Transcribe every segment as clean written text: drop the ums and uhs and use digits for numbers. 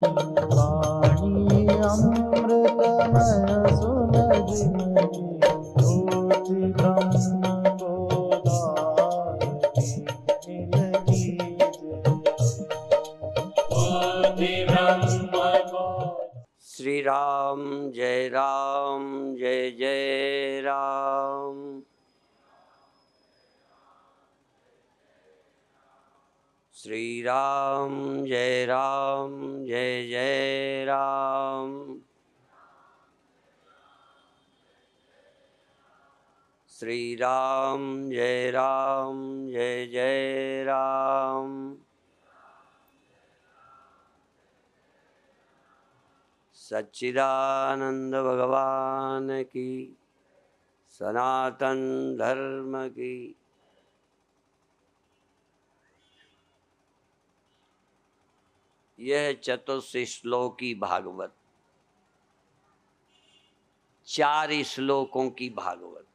वाणी अमृतमय सुलझी ज्योति ब्रह्म बोधायति मिलगी ज्योति ब्रह्म बोध। श्री राम जय राम। श्री राम जय राम। श्री राम जय राम। सच्चिदानंद भगवान की, सनातन धर्म की। यह चतुश्लोकी भागवत, 4 श्लोकों की भागवत,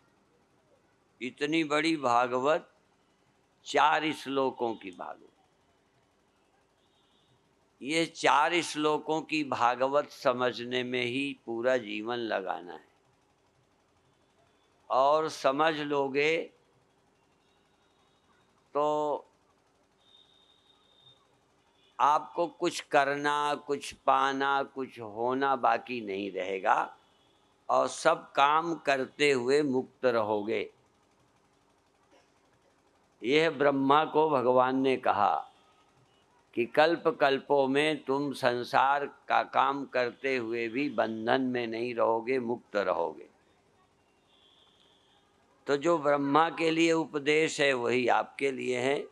इतनी बड़ी भागवत, 4 श्लोकों की भागवत। ये 4 श्लोकों की भागवत समझने में ही पूरा जीवन लगाना है, और समझ लोगे तो आपको कुछ करना, कुछ पाना, कुछ होना बाकी नहीं रहेगा, और सब काम करते हुए मुक्त रहोगे। यह ब्रह्मा को भगवान ने कहा कि कल्प कल्पों में तुम संसार का काम करते हुए भी बंधन में नहीं रहोगे, मुक्त रहोगे। तो जो ब्रह्मा के लिए उपदेश है वही आपके लिए है।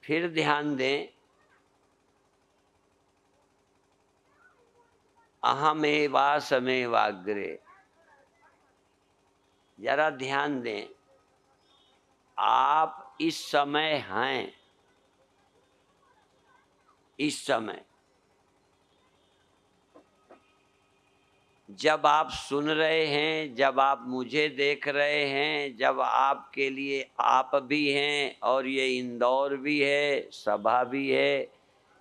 फिर ध्यान दें, अहमेवासमेवाग्रे। जरा ध्यान दें, आप इस समय हैं, इस समय जब आप सुन रहे हैं, जब आप मुझे देख रहे हैं, जब आपके लिए आप भी हैं और ये इंदौर भी है, सभा भी है,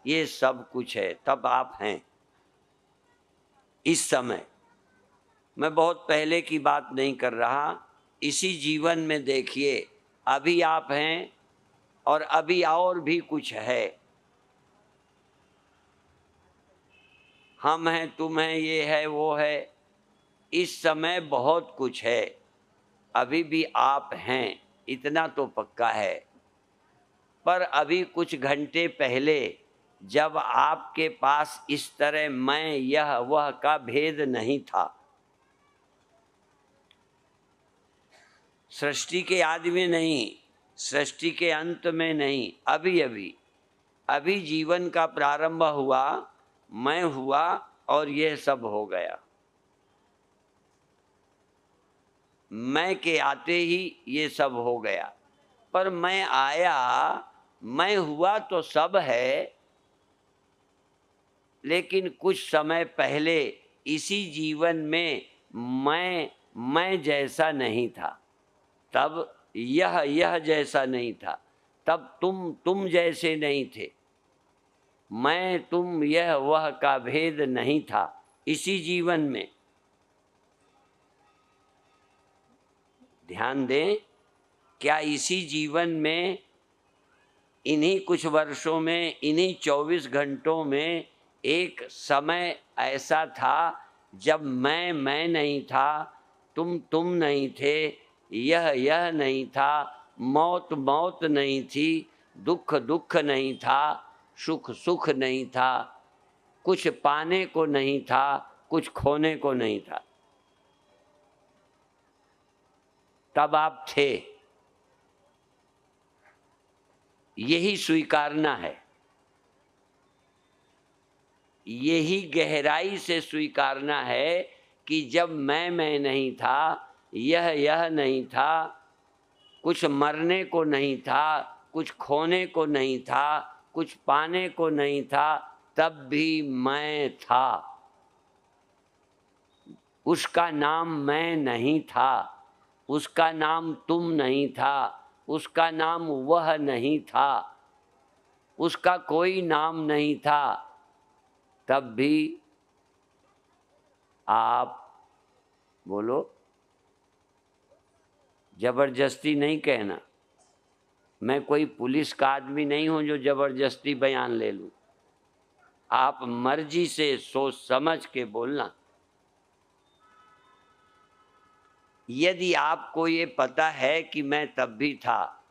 ये सब कुछ है, तब आप हैं इस समय। मैं बहुत पहले की बात नहीं कर रहा, इसी जीवन में देखिए, अभी आप हैं और अभी और भी कुछ है। हम हैं, तुम हैं, ये है, वो है, इस समय बहुत कुछ है। अभी भी आप हैं, इतना तो पक्का है। पर अभी कुछ घंटे पहले जब आपके पास इस तरह मैं, यह, वह का भेद नहीं था, सृष्टि के आदि में नहीं, सृष्टि के अंत में नहीं, अभी जीवन का प्रारंभ हुआ, मैं हुआ और यह सब हो गया। मैं के आते ही ये सब हो गया। पर मैं आया, मैं हुआ तो सब है, लेकिन कुछ समय पहले इसी जीवन में मैं जैसा नहीं था, तब यह जैसा नहीं था, तब तुम जैसे नहीं थे, मैं तुम यह वह का भेद नहीं था इसी जीवन में। ध्यान दें, क्या इसी जीवन में, इन्हीं कुछ वर्षों में, इन्हीं 24 घंटों में एक समय ऐसा था जब मैं नहीं था, तुम नहीं थे, यह नहीं था, मौत नहीं थी, दुख नहीं था, सुख नहीं था, कुछ पाने को नहीं था, कुछ खोने को नहीं था, तब आप थे। यही स्वीकारना है, यही गहराई से स्वीकारना है कि जब मैं नहीं था, यह नहीं था, कुछ मरने को नहीं था, कुछ खोने को नहीं था, कुछ पाने को नहीं था, तब भी मैं था। उसका नाम मैं नहीं था, उसका नाम तुम नहीं था, उसका नाम वह नहीं था, उसका कोई नाम नहीं था, तब भी आप बोलो, जबरदस्ती नहीं कहना। मैं कोई पुलिस का आदमी नहीं हूं जो जबरदस्ती बयान ले लूं। आप मर्जी से सोच समझ के बोलना। यदि आपको ये पता है कि मैं तब भी था,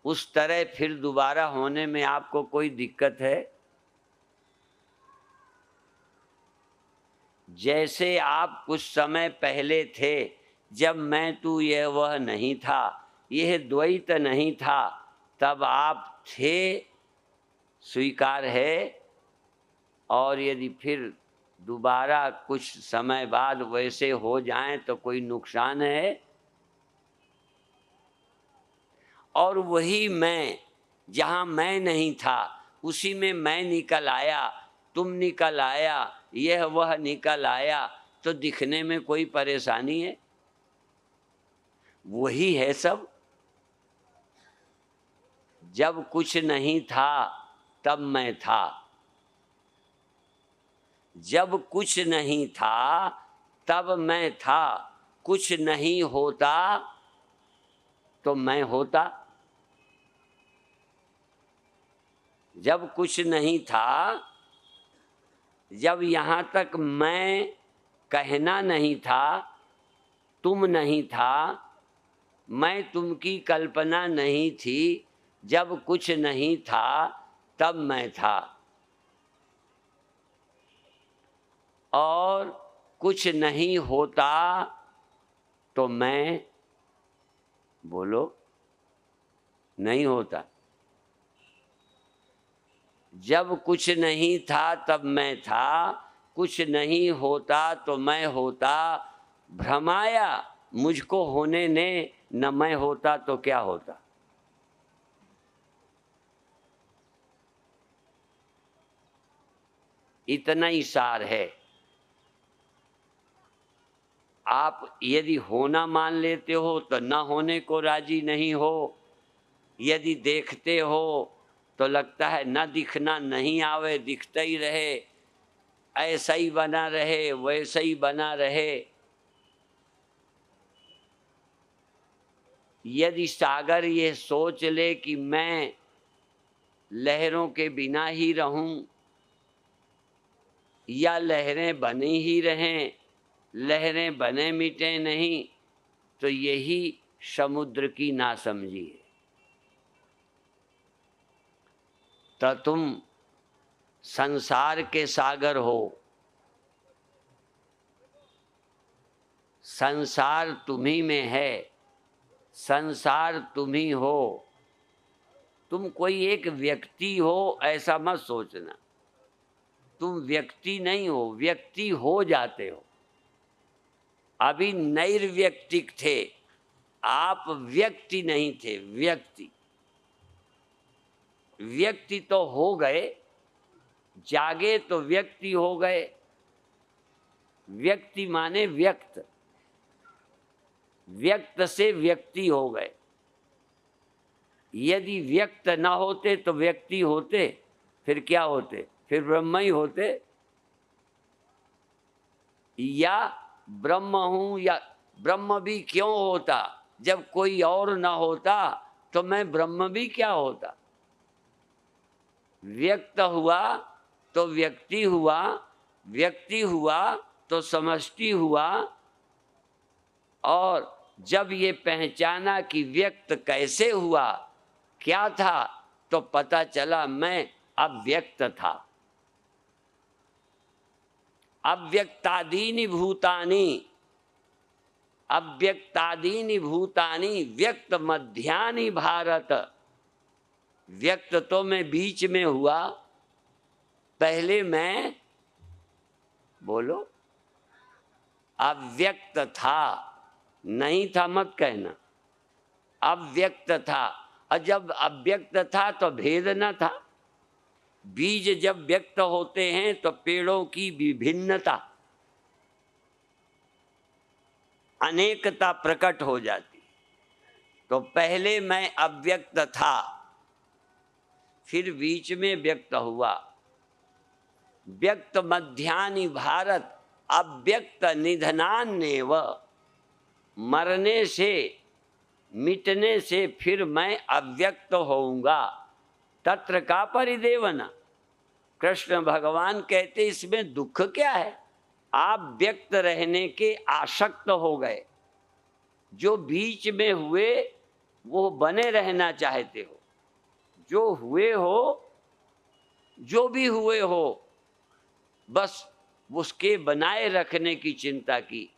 उस तरह फिर दोबारा होने में आपको कोई दिक्कत है? जैसे आप कुछ समय पहले थे, जब मैं तू यह वह नहीं था, यह द्वैत नहीं था, तब आप थे, स्वीकार है। और यदि फिर दोबारा कुछ समय बाद वैसे हो जाएं तो कोई नुकसान है? और वही मैं, जहाँ मैं नहीं था उसी में मैं निकल आया, तुम निकल आया, यह वह निकल आया, तो दिखने में कोई परेशानी है? वही है सब। जब कुछ नहीं था तब मैं था, जब कुछ नहीं था तब मैं था। कुछ नहीं होता तो मैं होता। जब कुछ नहीं था, जब यहाँ तक मैं कहना नहीं था, तुम नहीं था, मैं तुम की कल्पना नहीं थी, जब कुछ नहीं था तब मैं था। और कुछ नहीं होता तो मैं, बोलो, नहीं होता। जब कुछ नहीं था तब मैं था, कुछ नहीं होता तो मैं होता। भ्रमाया मुझको होने ने, न मैं होता तो क्या होता। इतना ही सार है। आप यदि होना मान लेते हो तो न होने को राजी नहीं हो। यदि देखते हो तो लगता है न दिखना नहीं आवे, दिखता ही रहे, ऐसा ही बना रहे, वैसा ही बना रहे। यदि सागर ये सोच ले कि मैं लहरों के बिना ही रहूं, या लहरें बनी ही रहें, लहरें बने मिटे नहीं, तो यही समुद्र की नासमझी है। तो तुम संसार के सागर हो, संसार तुम्ही में है, संसार तुम्ही हो। तुम कोई एक व्यक्ति हो ऐसा मत सोचना। तुम व्यक्ति नहीं हो, व्यक्ति हो जाते हो। अभी नैर्व्यक्तिक थे आप, व्यक्ति नहीं थे, व्यक्ति। व्यक्ति तो हो गए, जागे तो व्यक्ति हो गए। व्यक्ति माने व्यक्त, व्यक्त से व्यक्ति हो गए। यदि व्यक्त ना होते तो व्यक्ति होते, फिर क्या होते? फिर ब्रह्म ही होते। या ब्रह्म हूं, या ब्रह्म भी क्यों होता? जब कोई और ना होता तो मैं ब्रह्म भी क्या होता? व्यक्त हुआ तो व्यक्ति हुआ, व्यक्ति हुआ तो समष्टि हुआ। और जब ये पहचाना कि व्यक्त कैसे हुआ, क्या था, तो पता चला मैं अव्यक्त था। अव्यक्तादीनि भूतानि, अव्यक्तादीनि भूतानि व्यक्त मध्यानि भारत। व्यक्त तो मैं बीच में हुआ, पहले मैं, बोलो, अव्यक्त था। नहीं था मत कहना, अव्यक्त था। और जब अव्यक्त था तो भेद न था। बीज जब व्यक्त होते हैं तो पेड़ों की विभिन्नता, अनेकता प्रकट हो जाती। तो पहले मैं अव्यक्त था, फिर बीच में व्यक्त हुआ। व्यक्त मध्यानि भारत अव्यक्त निधनान्नेव, मरने से मिटने से फिर मैं अव्यक्त होऊंगा। तत्र का परिदेवना। कृष्ण भगवान कहते इसमें दुख क्या है? आप व्यक्त रहने के आसक्त हो गए, जो बीच में हुए वो बने रहना चाहते हो। जो हुए हो, जो भी हुए हो, बस उसके बनाए रखने की चिंता की।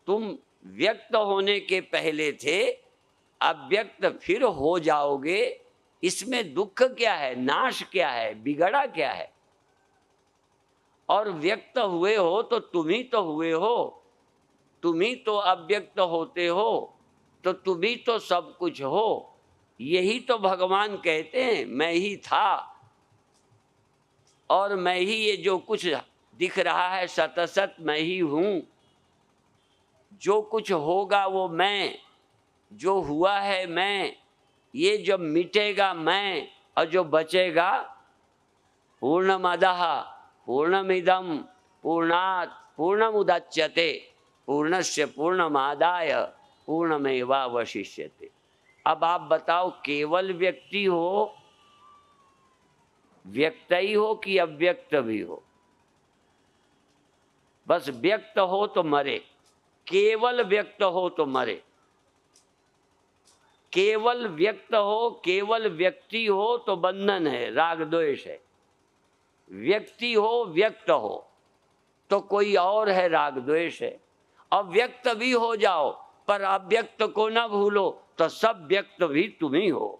तुम व्यक्त होने के पहले थे, अव्यक्त फिर हो जाओगे। इसमें दुख क्या है? नाश क्या है? बिगड़ा क्या है? और व्यक्त हुए हो तो तुम ही तो हुए हो, तुम ही तो अव्यक्त होते हो, तो तुम ही तो सब कुछ हो। यही तो भगवान कहते हैं मैं ही था और मैं ही ये जो कुछ दिख रहा है सतसत मैं ही हूँ। जो कुछ होगा वो मैं, जो हुआ है मैं, ये जब मिटेगा मैं, और जो बचेगा पूर्णमदः पूर्णमिदं पूर्णात् पूर्णमुदच्यते पूर्णस्य पूर्णमादाय पूर्णमेवावशिष्यते। अब आप बताओ, केवल व्यक्ति हो, व्यक्त ही हो कि अव्यक्त भी हो? बस व्यक्त हो तो मरे, केवल व्यक्त हो तो मरे। केवल व्यक्त हो, केवल व्यक्ति हो तो बंधन है, राग द्वेष है। व्यक्ति हो, व्यक्त हो तो कोई और है, राग द्वेष है। अव्यक्त भी हो जाओ पर अव्यक्त को ना भूलो, तो सब व्यक्त भी तुम ही हो।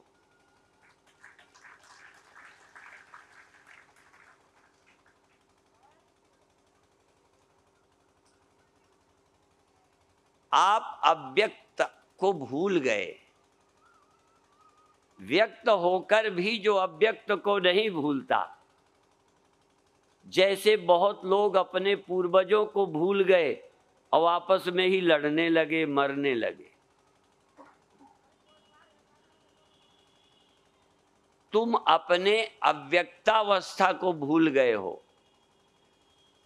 आप अव्यक्त को भूल गए, व्यक्त होकर भी जो अव्यक्त को नहीं भूलता। जैसे बहुत लोग अपने पूर्वजों को भूल गए और आपस में ही लड़ने लगे, मरने लगे। तुम अपने अव्यक्तावस्था को भूल गए हो,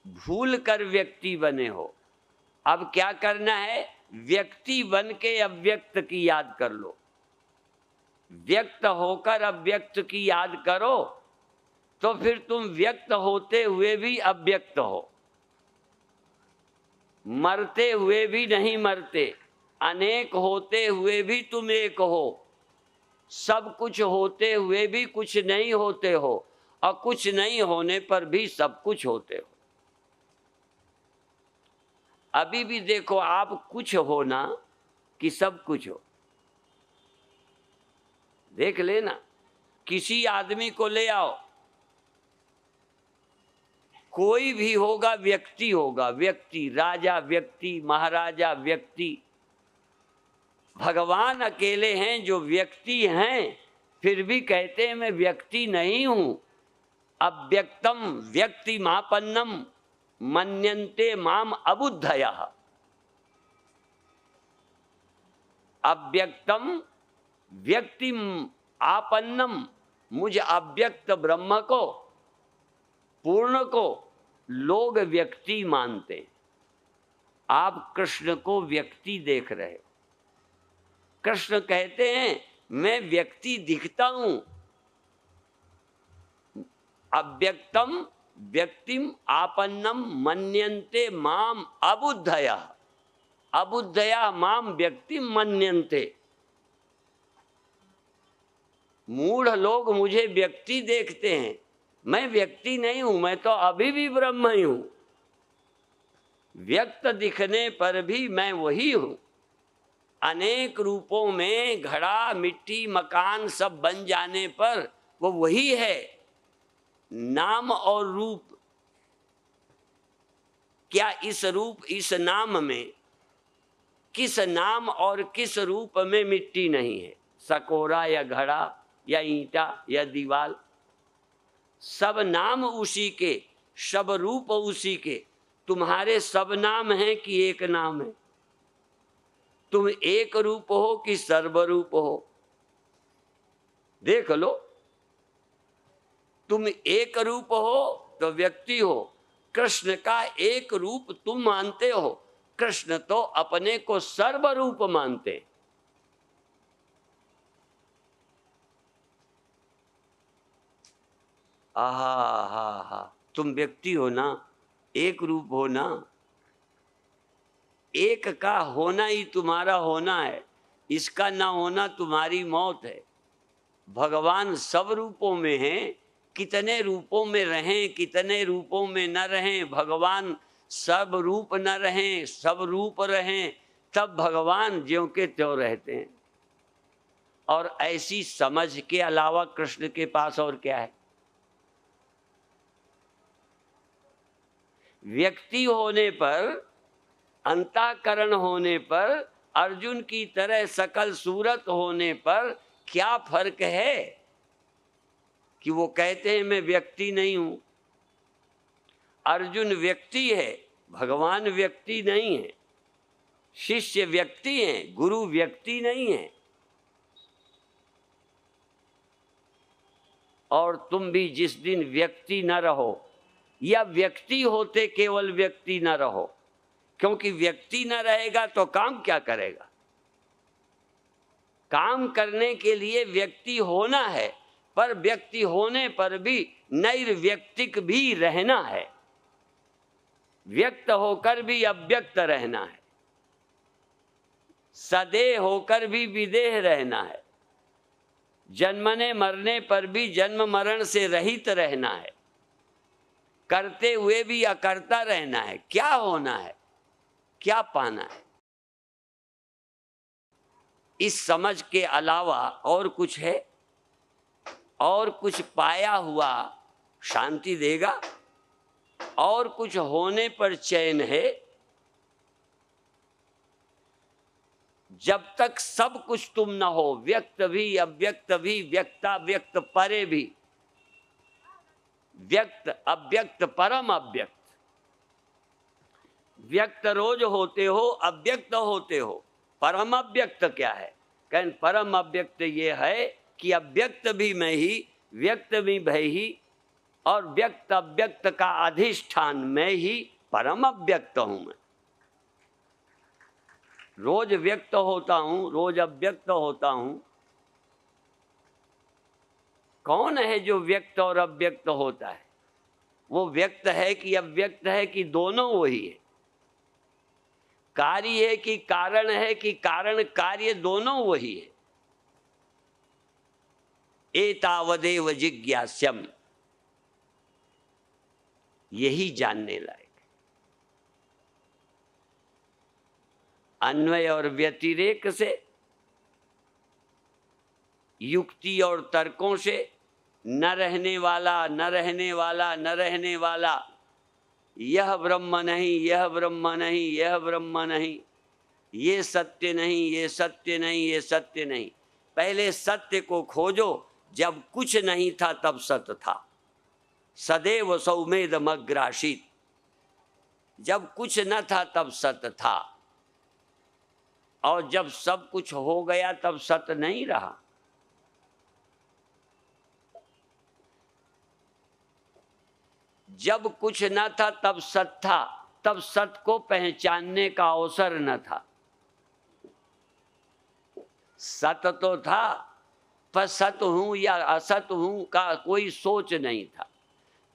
भूल कर व्यक्ति बने हो। अब क्या करना है? व्यक्ति बन के अव्यक्त की याद कर लो। व्यक्त होकर अव्यक्त की याद करो तो फिर तुम व्यक्त होते हुए भी अव्यक्त हो, मरते हुए भी नहीं मरते, अनेक होते हुए भी तुम एक हो, सब कुछ होते हुए भी कुछ नहीं होते हो, और कुछ नहीं होने पर भी सब कुछ होते हो। अभी भी देखो, आप कुछ हो ना कि सब कुछ हो? देख लेना, किसी आदमी को ले आओ, कोई भी होगा व्यक्ति होगा, व्यक्ति, राजा व्यक्ति, महाराजा व्यक्ति। भगवान अकेले हैं जो व्यक्ति हैं, फिर भी कहते हैं मैं व्यक्ति नहीं हूं। अव्यक्तम व्यक्तिमापन्नम मन्यन्ते माम अबुद्धयः। अव्यक्तम व्यक्तिम आपन्नम, मुझ अव्यक्त ब्रह्म को, पूर्ण को लोग व्यक्ति मानते। आप कृष्ण को व्यक्ति देख रहे हो। कृष्ण कहते हैं मैं व्यक्ति दिखता हूं। अव्यक्तम व्यक्तिम आपन्नम मन्यन्ते माम अबुद्धयः। अबुद्धया माम व्यक्तिम मन्यन्ते। मूढ़ लोग मुझे व्यक्ति देखते हैं, मैं व्यक्ति नहीं हूं, मैं तो अभी भी ब्रह्म ही हूं। व्यक्त दिखने पर भी मैं वही हूं। अनेक रूपों में घड़ा, मिट्टी, मकान सब बन जाने पर वो वही है। नाम और रूप, क्या इस रूप इस नाम में, किस नाम और किस रूप में मिट्टी नहीं है? सकोरा या घड़ा या ईंटा या दीवाल, सब नाम उसी के, सब रूप उसी के। तुम्हारे सब नाम हैं कि एक नाम है? तुम एक रूप हो कि सर्वरूप हो? देख लो, तुम एक रूप हो तो व्यक्ति हो, कृष्ण का एक रूप तुम मानते हो, कृष्ण तो अपने को सर्वरूप मानते। आहा हा हा, तुम व्यक्ति हो ना, एक रूप हो ना, एक का होना ही तुम्हारा होना है, इसका ना होना तुम्हारी मौत है। भगवान सब रूपों में हैं, कितने रूपों में रहें कितने रूपों में न रहें, भगवान सब रूप न रहें सब रूप रहें, तब भगवान ज्यों के त्यों रहते हैं। और ऐसी समझ के अलावा कृष्ण के पास और क्या है? व्यक्ति होने पर, अंतःकरण होने पर, अर्जुन की तरह सकल सूरत होने पर क्या फर्क है कि वो कहते हैं मैं व्यक्ति नहीं हूं। अर्जुन व्यक्ति है, भगवान व्यक्ति नहीं है। शिष्य व्यक्ति हैं, गुरु व्यक्ति नहीं है। और तुम भी जिस दिन व्यक्ति न रहो, या व्यक्ति होते केवल व्यक्ति न रहो, क्योंकि व्यक्ति न रहेगा तो काम क्या करेगा? काम करने के लिए व्यक्ति होना है, पर व्यक्ति होने पर भी नैर्व्यक्तिक भी रहना है, व्यक्त होकर भी अव्यक्त रहना है, सदेह होकर भी विदेह रहना है, जन्मने मरने पर भी जन्म मरण से रहित रहना है, करते हुए भी अकर्ता रहना है। क्या होना है, क्या पाना है? इस समझ के अलावा और कुछ है? और कुछ पाया हुआ शांति देगा? और कुछ होने पर चैन है? जब तक सब कुछ तुम न हो, व्यक्त भी अव्यक्त भी, व्यक्ता व्यक्त परे भी, व्यक्त अव्यक्त परम अव्यक्त, व्यक्त रोज होते हो अव्यक्त होते हो, परम अव्यक्त क्या है? कहन परम अव्यक्त ये है कि अव्यक्त भी मैं ही, व्यक्त भी मैं ही, और व्यक्त अव्यक्त का अधिष्ठान मैं ही, परम अव्यक्त हूं मैं। रोज व्यक्त होता हूं, रोज अव्यक्त होता हूं। कौन है जो व्यक्त और अव्यक्त होता है? वो व्यक्त है कि अव्यक्त है कि दोनों वही है? कार्य है कि कारण है कि कारण कार्य, दोनों वही है। एतावदेव जिज्ञास्यम, यही जानने लायक। अन्वय और व्यतिरेक से, युक्ति और तर्कों से, न रहने वाला न रहने वाला न रहने वाला, यह ब्रह्म नहीं यह ब्रह्म नहीं यह ब्रह्म नहीं, ये सत्य नहीं ये सत्य नहीं ये सत्य नहीं। पहले सत्य को खोजो, जब कुछ नहीं था तब सत्य था। सदैव सौमेदमग्रासित, जब कुछ न था तब सत्य था, और जब सब कुछ हो गया तब सत्य नहीं रहा। जब कुछ न था तब सत्य था, तब सत्य को पहचानने का अवसर न था। सत्य तो था, पर सत्य हूं या असत हूं का कोई सोच नहीं था।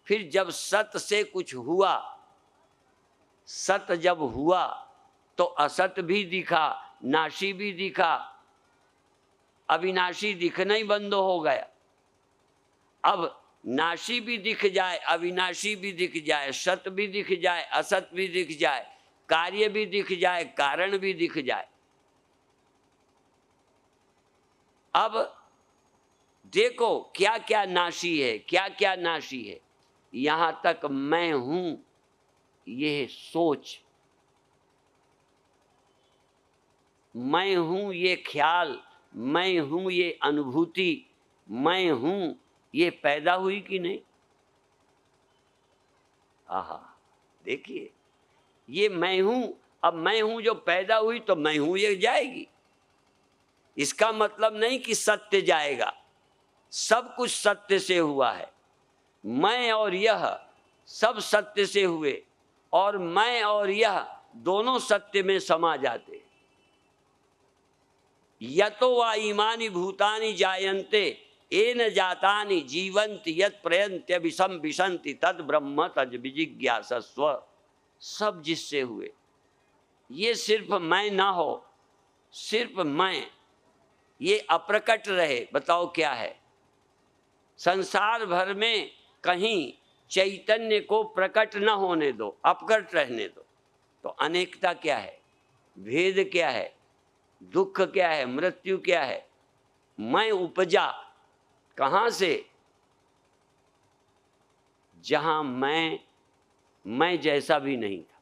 फिर जब सत्य से कुछ हुआ, सत्य जब हुआ तो असत भी दिखा, नाशी भी दिखा, अविनाशी दिखना ही बंद हो गया। अब नाशी भी दिख जाए, अविनाशी भी दिख जाए, सत्य भी दिख जाए, असत भी दिख जाए, कार्य भी दिख जाए, कारण भी दिख जाए। अब देखो क्या क्या नाशी है, क्या क्या नाशी है। यहां तक मैं हूं, यह सोच, मैं हूं ये ख्याल, मैं हूं ये अनुभूति, मैं हूं ये पैदा हुई कि नहीं? आहा, देखिए ये मैं हूं। अब मैं हूं जो पैदा हुई तो मैं हूं ये जाएगी। इसका मतलब नहीं कि सत्य जाएगा, सब कुछ सत्य से हुआ है। मैं और यह सब सत्य से हुए और मैं और यह दोनों सत्य में समा जाते। यतो वा इमानि भूतानि जायन्ते येन जातानि जीवन्ति यत् प्रयन्त्य विषम विशन्ति तद ब्रह्म तज विजिज्ञासस्व। सब जिससे हुए, ये सिर्फ मैं ना हो, सिर्फ मैं, ये अप्रकट रहे। बताओ क्या है? संसार भर में कहीं चैतन्य को प्रकट न होने दो, अपकट रहने दो। तो अनेकता क्या है, भेद क्या है, दुख क्या है, मृत्यु क्या है? मैं उपजा कहाँ से? जहां मैं जैसा भी नहीं था।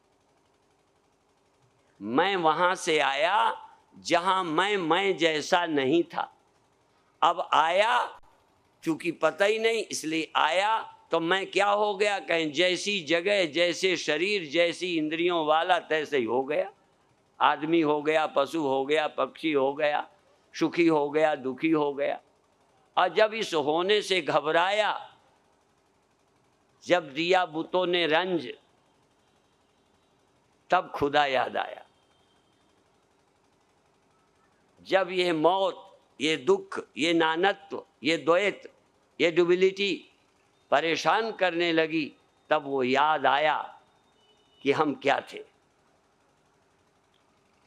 मैं वहां से आया जहां मैं जैसा नहीं था। अब आया, चूंकि पता ही नहीं इसलिए आया, तो मैं क्या हो गया? कहें जैसी जगह, जैसे शरीर, जैसी इंद्रियों वाला तैसे ही हो गया। आदमी हो गया, पशु हो गया, पक्षी हो गया, सुखी हो गया, दुखी हो गया। और जब इस होने से घबराया, जब दिया बुतों ने रंज, तब खुदा याद आया। जब ये मौत, ये दुख, ये नानत्व, ये द्वैत, ये डुबिलिटी परेशान करने लगी, तब वो याद आया कि हम क्या थे।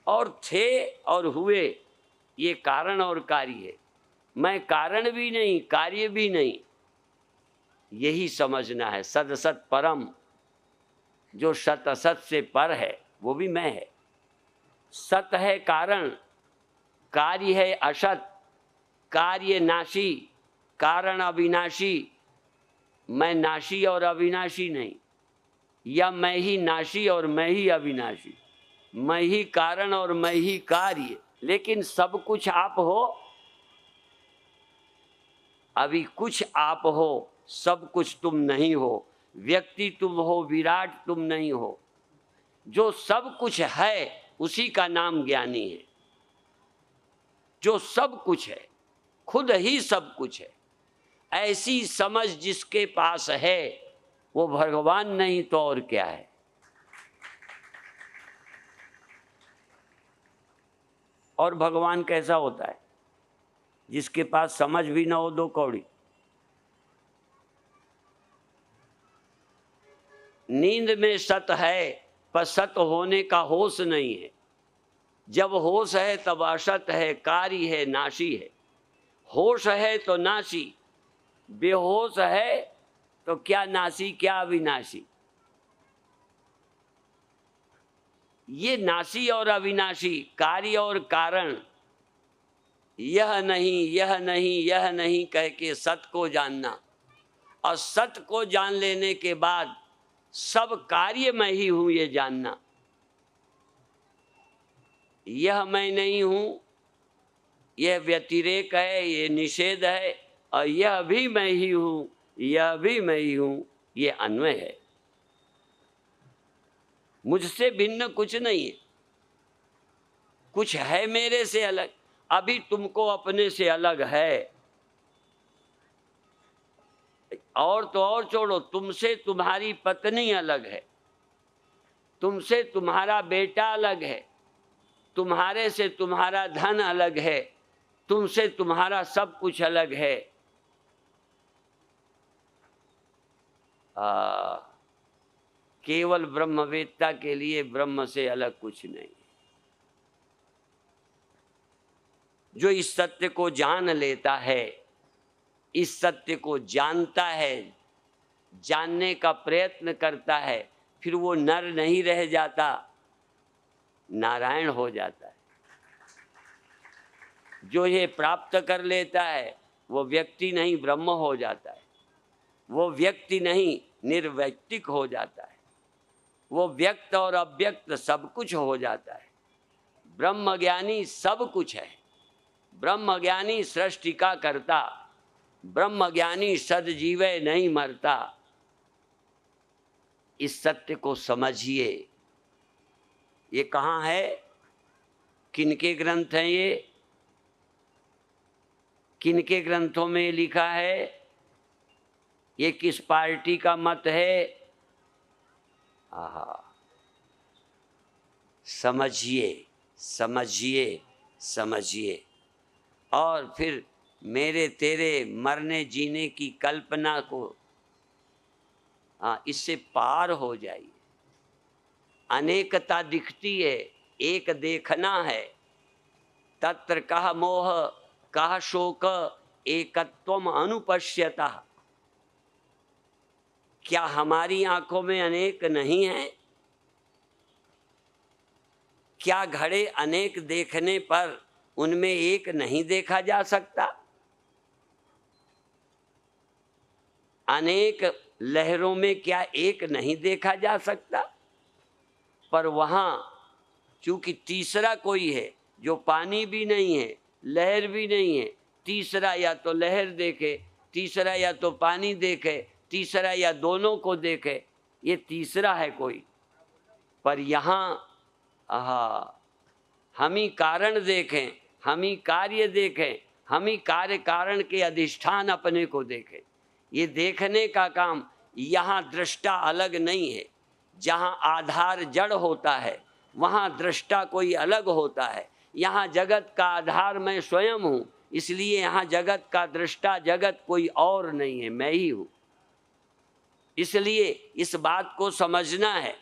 और थे और हुए, ये कारण और कार्य है। मैं कारण भी नहीं, कार्य भी नहीं। यही समझना है। सद सत परम, जो सत असत से पर है वो भी मैं है। सत है कारण, कार्य है असत, कार्य नाशी, कारण अविनाशी। मैं नाशी और अविनाशी नहीं, या मैं ही नाशी और मैं ही अविनाशी, मैं ही कारण और मैं ही कार्य। लेकिन सब कुछ आप हो, अभी कुछ आप हो, सब कुछ तुम नहीं हो। व्यक्ति तुम हो, विराट तुम नहीं हो। जो सब कुछ है उसी का नाम ज्ञानी है। जो सब कुछ है, खुद ही सब कुछ है, ऐसी समझ जिसके पास है वो भगवान नहीं तो और क्या है। और भगवान कैसा होता है? जिसके पास समझ भी ना हो, दो कौड़ी। नींद में सत है पर सत होने का होश नहीं है। जब होश है तब असत है, कार्य है, नाशी है। होश है तो नाशी, बेहोश है तो क्या नाशी क्या अविनाशी। ये नाशी और अविनाशी, कार्य और कारण, यह नहीं, यह नहीं, यह नहीं कह के सत को जानना, और सत को जान लेने के बाद सब कार्य मैं ही हूं ये जानना। यह मैं नहीं हूं, यह व्यतिरेक है, ये निषेध है, और यह भी मैं ही हूं, यह भी मैं ही हूं, ये अन्वय है। मुझसे भिन्न कुछ नहीं है। कुछ है मेरे से अलग। अभी तुमको अपने से अलग है। और तो और छोड़ो, तुमसे तुम्हारी पत्नी अलग है, तुमसे तुम्हारा बेटा अलग है, तुम्हारे से तुम्हारा धन अलग है, तुमसे तुम्हारा सब कुछ अलग है। केवल ब्रह्मवेत्ता के लिए ब्रह्म से अलग कुछ नहीं। जो इस सत्य को जान लेता है, इस सत्य को जानता है, जानने का प्रयत्न करता है, फिर वो नर नहीं रह जाता, नारायण हो जाता है। जो ये प्राप्त कर लेता है वो व्यक्ति नहीं, ब्रह्म हो जाता है। वो व्यक्ति नहीं, निर्वैयक्तिक हो जाता है। वो व्यक्त और अव्यक्त सब कुछ हो जाता है। ब्रह्म ज्ञानी सब कुछ है। ब्रह्म ज्ञानी सृष्टि का करता, ब्रह्म ज्ञानी सदजीवे नहीं मरता। इस सत्य को समझिए। ये कहाँ है? किनके ग्रंथ हैं ये? किनके ग्रंथों में लिखा है? ये किस पार्टी का मत है? आहा, समझिए समझिए समझिए, और फिर मेरे तेरे मरने जीने की कल्पना को इससे पार हो जाइए। अनेकता दिखती है, एक देखना है। तत्र कह मोह कह शोक एकत्वम अनुपश्यता। क्या हमारी आंखों में अनेक नहीं है? क्या घड़े अनेक देखने पर उनमें एक नहीं देखा जा सकता? अनेक लहरों में क्या एक नहीं देखा जा सकता? पर वहां चूंकि तीसरा कोई है जो पानी भी नहीं है, लहर भी नहीं है, तीसरा या तो लहर देखे, तीसरा या तो पानी देखे, तीसरा या दोनों को देखे, ये तीसरा है कोई। पर यहाँ हम ही कारण देखें, हम ही कार्य देखें, हम ही कार्य कारण के अधिष्ठान अपने को देखें। ये देखने का काम, यहाँ दृष्टा अलग नहीं है। जहाँ आधार जड़ होता है वहाँ दृष्टा कोई अलग होता है। यहाँ जगत का आधार मैं स्वयं हूँ, इसलिए यहाँ जगत का दृष्टा जगत कोई और नहीं है, मैं ही हूँ। इसलिए इस बात को समझना है,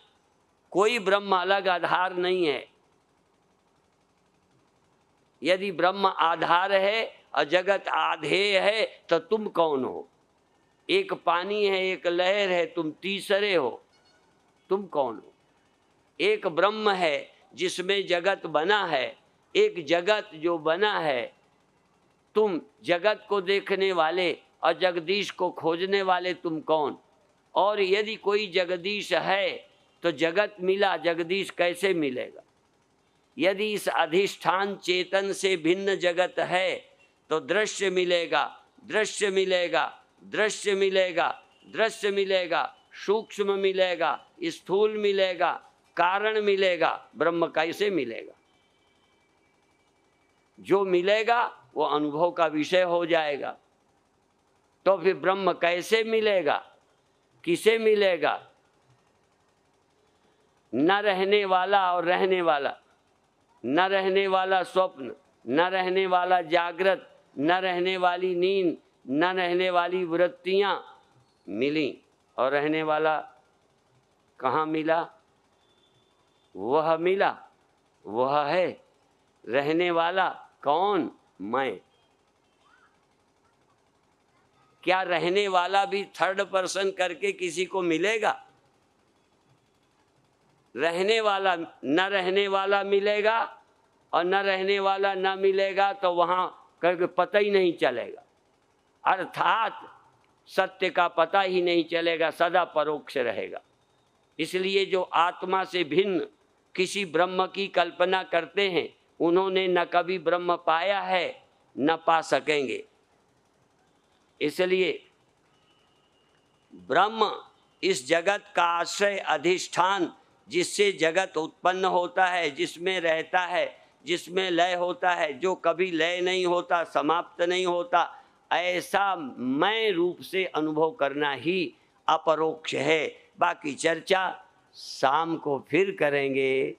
कोई ब्रह्म अलग आधार नहीं है। यदि ब्रह्म आधार है और जगत आधेय है तो तुम कौन हो? एक पानी है, एक लहर है, तुम तीसरे हो, तुम कौन हो? एक ब्रह्म है जिसमें जगत बना है, एक जगत जो बना है, तुम जगत को देखने वाले और जगदीश को खोजने वाले तुम कौन? और यदि कोई जगदीश है तो जगत मिला, जगदीश कैसे मिलेगा? यदि इस अधिष्ठान चेतन से भिन्न जगत है तो दृश्य मिलेगा, दृश्य मिलेगा, दृश्य मिलेगा, दृश्य मिलेगा, सूक्ष्म मिलेगा, स्थूल मिलेगा, कारण मिलेगा, ब्रह्म कैसे मिलेगा? जो मिलेगा वो अनुभव का विषय हो जाएगा। तो फिर ब्रह्म कैसे मिलेगा, किसे मिलेगा? न रहने वाला और रहने वाला, न रहने वाला स्वप्न, न रहने वाला जागृत, न रहने वाली नींद, न रहने वाली वृत्तियां मिली, और रहने वाला कहाँ मिला? वह मिला, वह है रहने वाला। कौन? मैं। क्या रहने वाला भी थर्ड पर्सन करके किसी को मिलेगा? रहने वाला, न रहने वाला मिलेगा और न रहने वाला न मिलेगा तो वहाँ करके पता ही नहीं चलेगा, अर्थात सत्य का पता ही नहीं चलेगा, सदा परोक्ष रहेगा। इसलिए जो आत्मा से भिन्न किसी ब्रह्म की कल्पना करते हैं उन्होंने न कभी ब्रह्म पाया है न पा सकेंगे। इसलिए ब्रह्म इस जगत का आश्रय अधिष्ठान, जिससे जगत उत्पन्न होता है, जिसमें रहता है, जिसमें लय होता है, जो कभी लय नहीं होता, समाप्त नहीं होता, ऐसा मैं रूप से अनुभव करना ही अपरोक्ष है। बाकी चर्चा शाम को फिर करेंगे।